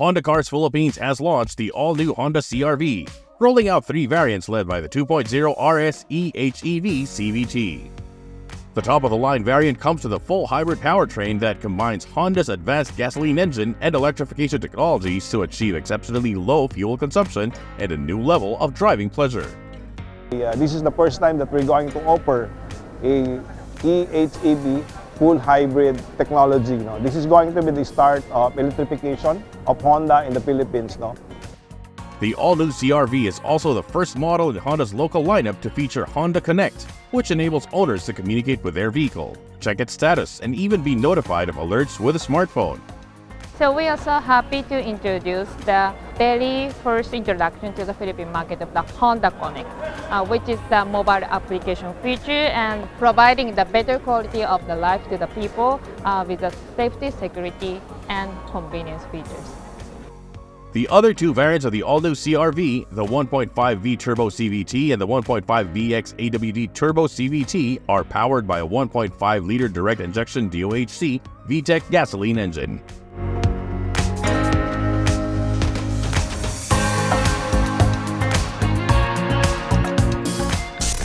Honda Cars Philippines has launched the all-new Honda CR-V, rolling out 3 variants led by the 2.0 RSE HEV CVT. The top-of-the-line variant comes with a full hybrid powertrain that combines Honda's advanced gasoline engine and electrification technologies to achieve exceptionally low fuel consumption and a new level of driving pleasure. This is the first time that we're going to offer a EHEV full hybrid technology. This is going to be the start of electrification of Honda in the Philippines. The all-new CR-V is also the first model in Honda's local lineup to feature Honda Connect, which enables owners to communicate with their vehicle, check its status, and even be notified of alerts with a smartphone. So we are also happy to introduce the very first introduction to the Philippine market of the Honda Connect, which is the mobile application feature and providing the better quality of the life to the people with the safety, security, and convenience features. The other 2 variants of the all-new CR-V, the 1.5V Turbo CVT and the 1.5VX AWD Turbo CVT, are powered by a 1.5-liter direct injection DOHC VTEC gasoline engine.